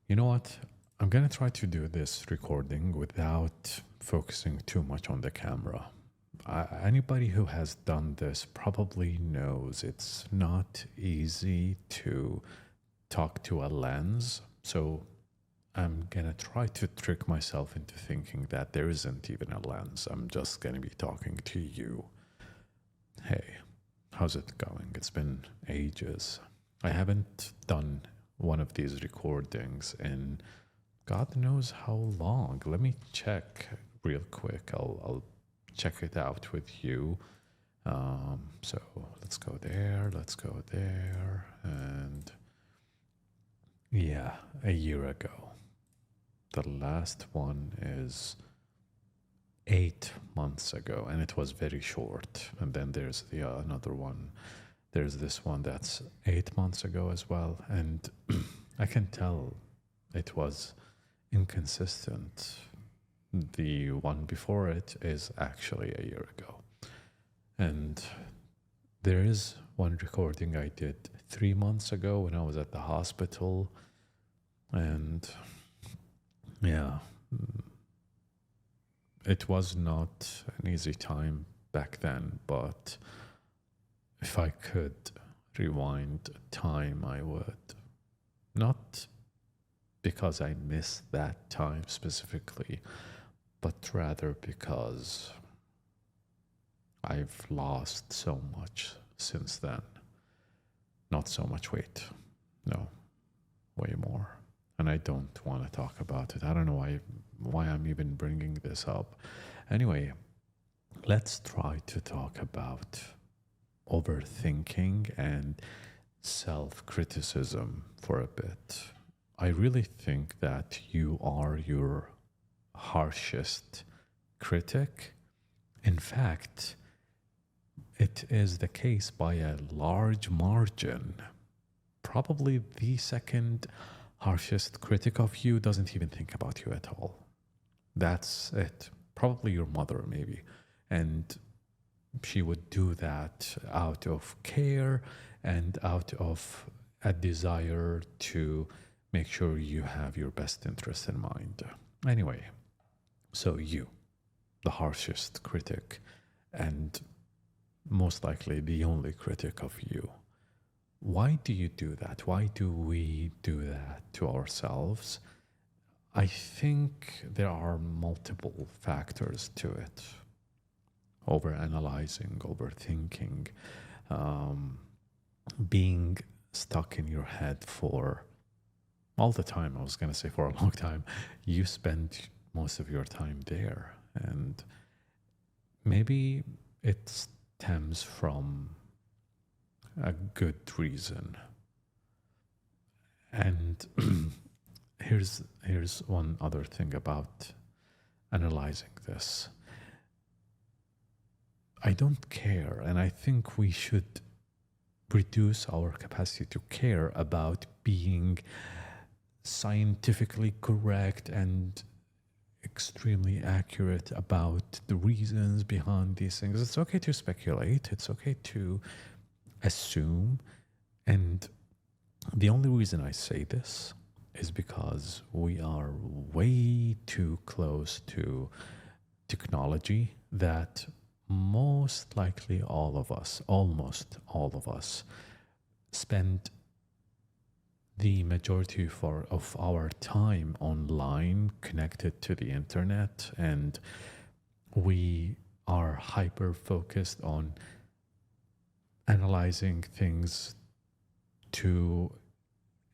You know what? I'm gonna try to do this recording without focusing too much on the camera. Anybody who has done this probably knows it's not easy to talk to a lens. So I'm gonna try to trick myself into thinking that there isn't even a lens. I'm just gonna be talking to you. Hey, how's it going? It's been ages. I haven't done one of these recordings in God knows how long. Let me check real quick. I'll check it out with you. So let's go there, and yeah, a year ago. The last one is 8 months ago, and it was very short. And then there's the another one. There's this one that's 8 months ago as well, and I can tell it was inconsistent. The one before it is actually a year ago, and there is one recording I did 3 months ago when I was at the hospital, and yeah, it was not an easy time back then, but if I could rewind time, I would. Not because I missed that time specifically, but rather because I've lost so much since then. Not so much weight, no, way more. And I don't want to talk about it. I don't know why I'm even bringing this up. Anyway, let's try to talk about overthinking and self-criticism for a bit. I really think that you are your harshest critic. In fact, it is the case by a large margin. Probably the second harshest critic of you doesn't even think about you at all. That's it. Probably your mother, maybe. And she would do that out of care and out of a desire to make sure you have your best interest in mind. Anyway, so you, the harshest critic, and most likely the only critic of you. Why do you do that? Why do we do that to ourselves? I think there are multiple factors to it. Overanalyzing, overthinking, being stuck in your head for all the time. I was going to say for a long time. You spend most of your time there. And maybe it stems from a good reason. And here's one other thing about analyzing this. I don't care, and I think we should reduce our capacity to care about being scientifically correct and extremely accurate about the reasons behind these things. It's okay to speculate, it's okay to assume, and the only reason I say this is because we are way too close to technology that most likely all of us, almost all of us, spend the majority of our time online connected to the internet, and we are hyper focused on analyzing things to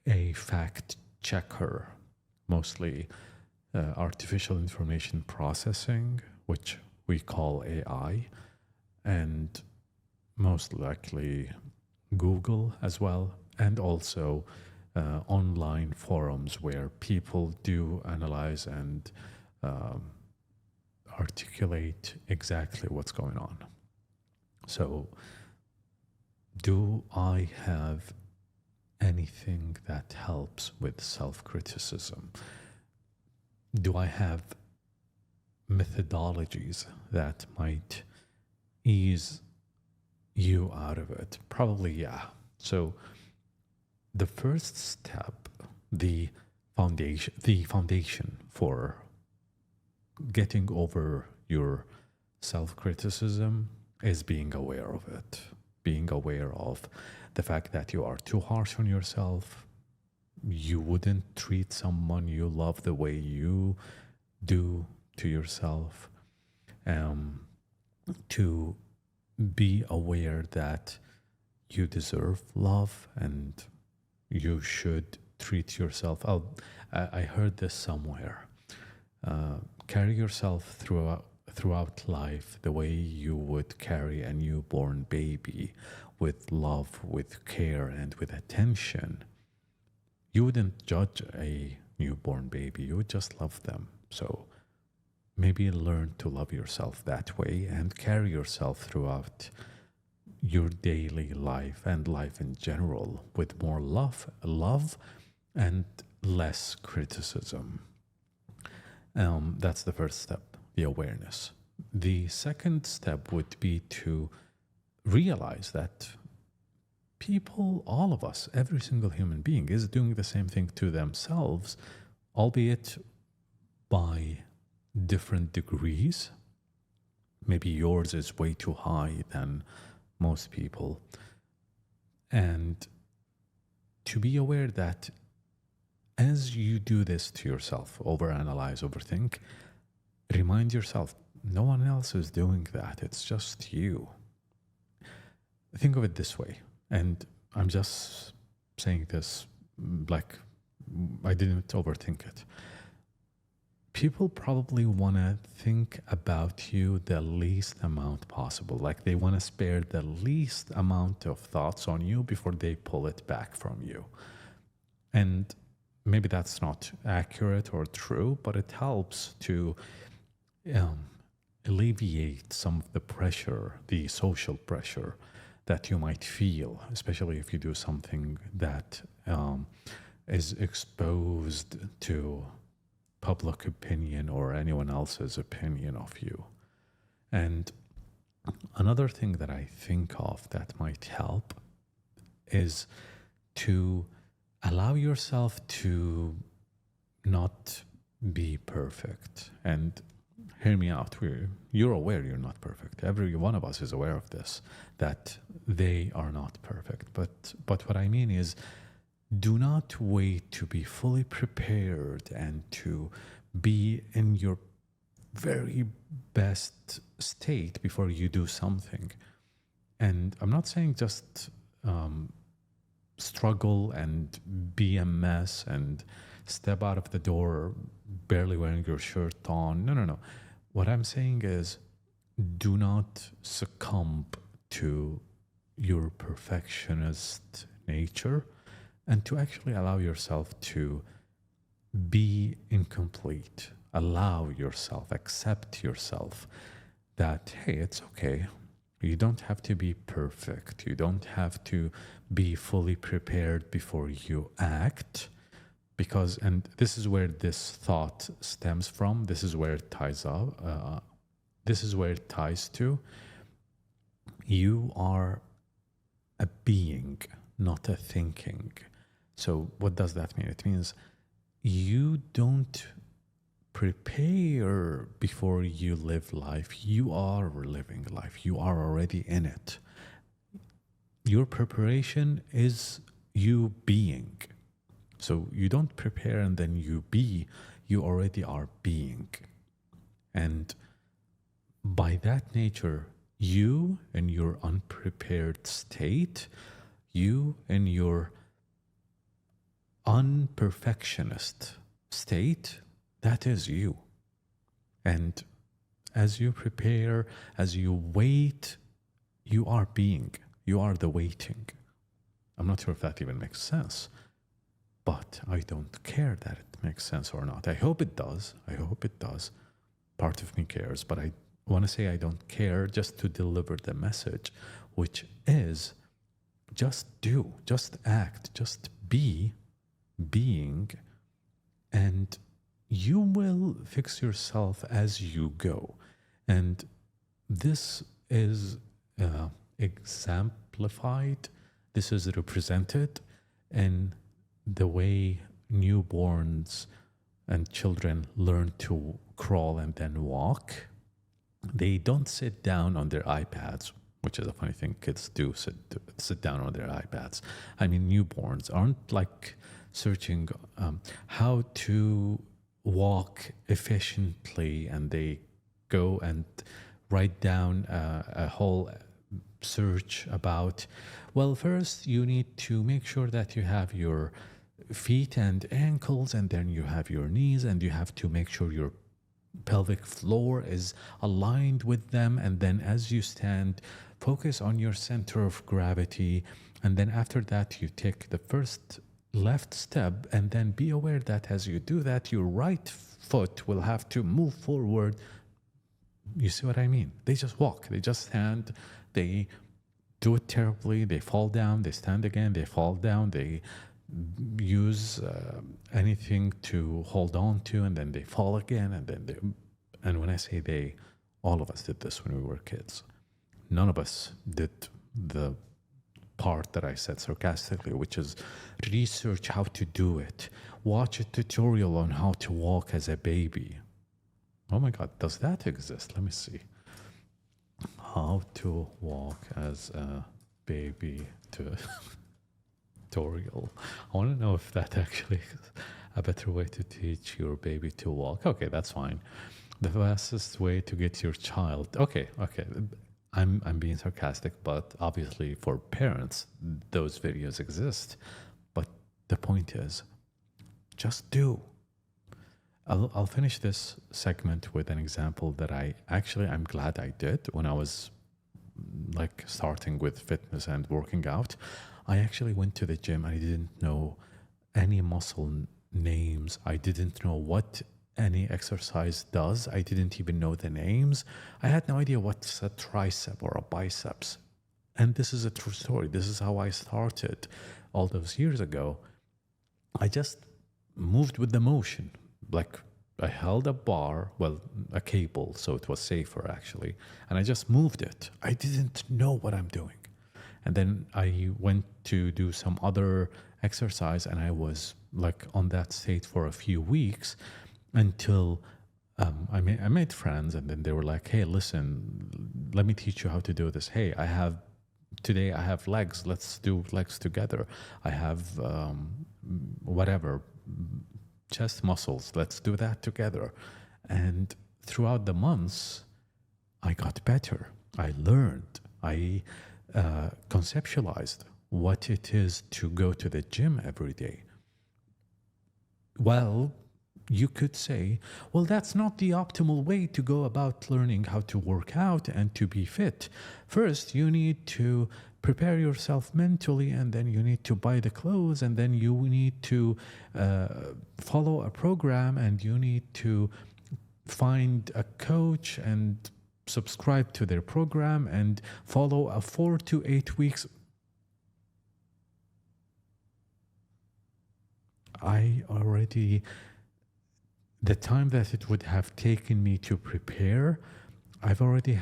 a fact checker, mostly artificial information processing, which we call AI, and most likely Google as well, and also online forums where people do analyze and articulate exactly what's going on. So, do I have anything that helps with self-criticism? Do I have methodologies that might ease you out of it? Probably, yeah. So the first step, the foundation for getting over your self-criticism is being aware of it, being aware of the fact that you are too harsh on yourself. You wouldn't treat someone you love the way you do to yourself. To be aware that you deserve love and you should treat yourself. I heard this somewhere. Carry yourself throughout life the way you would carry a newborn baby, with love, with care, and with attention. You wouldn't judge a newborn baby, you would just love them. So maybe learn to love yourself that way and carry yourself throughout your daily life and life in general with more love and less criticism. That's the first step, the awareness. The second step would be to realize that people, all of us, every single human being is doing the same thing to themselves, albeit by different degrees. Maybe yours is way too high than most people. And to be aware that as you do this to yourself, overanalyze, overthink, remind yourself, no one else is doing that. It's just you. Think of it this way. And I'm just saying this like I didn't overthink it. People probably want to think about you the least amount possible. Like they want to spare the least amount of thoughts on you before they pull it back from you. And maybe that's not accurate or true, but it helps to alleviate some of the pressure, the social pressure that you might feel, especially if you do something that is exposed to public opinion or anyone else's opinion of you. And another thing that I think of that might help is to allow yourself to not be perfect. And hear me out. You're aware you're not perfect. Every one of us is aware of this, that they are not perfect. But what I mean is, do not wait to be fully prepared and to be in your very best state before you do something. And I'm not saying just struggle and be a mess and step out of the door barely wearing your shirt on. No. What I'm saying is, do not succumb to your perfectionist nature and to actually allow yourself to be incomplete. Allow yourself, accept yourself that, hey, it's okay. You don't have to be perfect. You don't have to be fully prepared before you act. Because, and this is where this thought stems from, this is where it ties up, this is where it ties to. You are a being, not a thinking. So what does that mean? It means you don't prepare before you live life. You are living life. You are already in it. Your preparation is you being. So you don't prepare and then you be, you already are being. And by that nature, you in your unprepared state, you in your unperfectionist state, that is you. And as you prepare, as you wait, you are being, you are the waiting. I'm not sure if that even makes sense. But I don't care that it makes sense or not. I hope it does. I hope it does. Part of me cares, but I want to say I don't care just to deliver the message, which is just do, just act, just be, being, and you will fix yourself as you go. And this is exemplified, this is represented in the way newborns and children learn to crawl and then walk, they don't sit down on their iPads, which is a funny thing. Kids do sit down on their iPads. I mean, newborns aren't like searching how to walk efficiently, and they go and write down a whole search about, well, first you need to make sure that you have your feet and ankles, and then you have your knees, and you have to make sure your pelvic floor is aligned with them, and then as you stand, focus on your center of gravity, and then after that you take the first left step, and then be aware that as you do that, your right foot will have to move forward. You see what I mean? They just walk, they just stand, they do it terribly, they fall down, they stand again, they fall down, they use anything to hold on to, and then they fall again, and then and when I say they, all of us did this when we were kids. None of us did the part that I said sarcastically, which is research how to do it, watch a tutorial on how to walk as a baby. Oh my God, does that exist? Let me see. How to walk as a baby tutorial. I want to know if that actually is a better way to teach your baby to walk. Okay, that's fine. The fastest way to get your child. Okay. I'm being sarcastic, but obviously for parents, those videos exist. But the point is, just do. I'll finish this segment with an example that I'm glad I did when I was like starting with fitness and working out. I actually went to the gym. I didn't know any muscle names. I didn't know what any exercise does. I didn't even know the names. I had no idea what's a tricep or a biceps. And this is a true story. This is how I started all those years ago. I just moved with the motion. Like I held a bar, well, a cable, so it was safer actually. And I just moved it. I didn't know what I'm doing. And then I went to do some other exercise, and I was like on that state for a few weeks until I made friends, and then they were like, hey, listen, let me teach you how to do this. Hey, today I have legs. Let's do legs together. I have whatever, chest muscles. Let's do that together. And throughout the months, I got better. I learned. I conceptualized what it is to go to the gym every day. Well, you could say, well, that's not the optimal way to go about learning how to work out and to be fit. First, you need to prepare yourself mentally, and then you need to buy the clothes, and then you need to follow a program, and you need to find a coach and subscribe to their program and follow a 4 to 8 weeks. The time that it would have taken me to prepare, I've already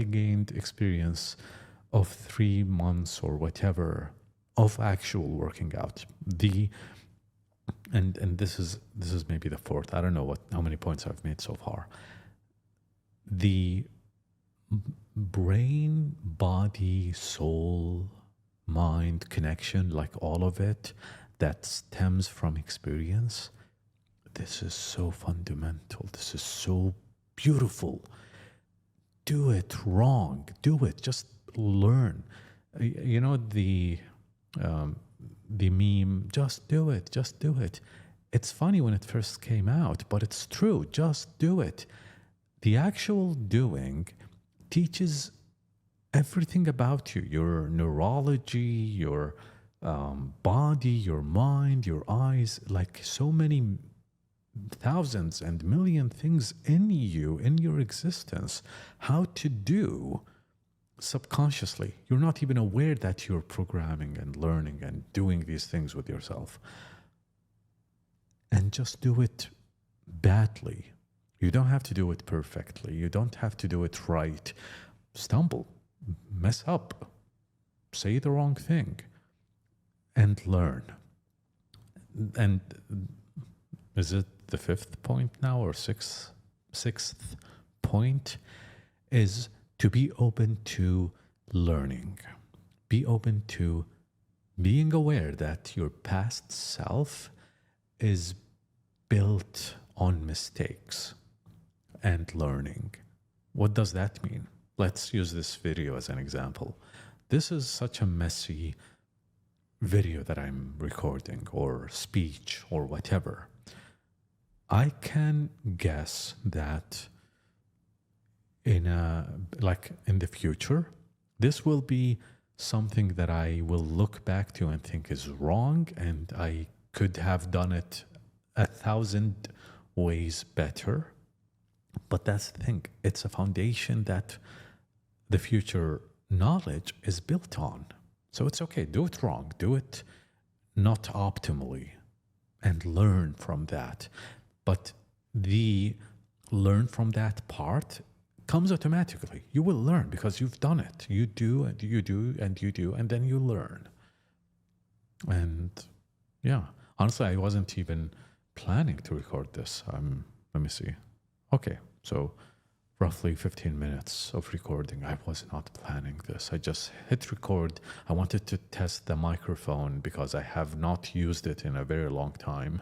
gained experience of 3 months or whatever of actual working out. And this is maybe the fourth. I don't know how many points I've made so far. The brain, body, soul, mind connection, like all of it that stems from experience. This is so fundamental. This is so beautiful. Do it wrong. Do it. Just learn. You know the meme, just do it. Just do it. It's funny when it first came out, but it's true. Just do it. The actual doing teaches everything about you, your neurology, your body, your mind, your eyes, like so many thousands and million things in you, in your existence, how to do subconsciously. You're not even aware that you're programming and learning and doing these things with yourself. And just do it badly. You don't have to do it perfectly. You don't have to do it right. Stumble, mess up, say the wrong thing, and learn. and is it the fifth point now or sixth point is to be open to learning. Be open to being aware that your past self is built on mistakes and learning. What does that mean? Let's use this video as an example. This is such a messy video that I'm recording, or speech, or whatever. I can guess that in the future, this will be something that I will look back to and think is wrong, and I could have done it 1,000 ways better. But that's the thing. It's a foundation that the future knowledge is built on. So it's okay. Do it wrong. Do it not optimally and learn from that. But the learn from that part comes automatically. You will learn because you've done it. You do and you do and you do, and then you learn. And yeah, honestly, I wasn't even planning to record this. Let me see. Okay, so roughly 15 minutes of recording. I was not planning this. I just hit record. I wanted to test the microphone because I have not used it in a very long time.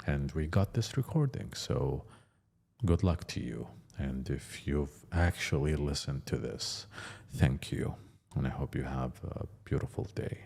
And we got this recording. So good luck to you. And if you've actually listened to this, thank you. And I hope you have a beautiful day.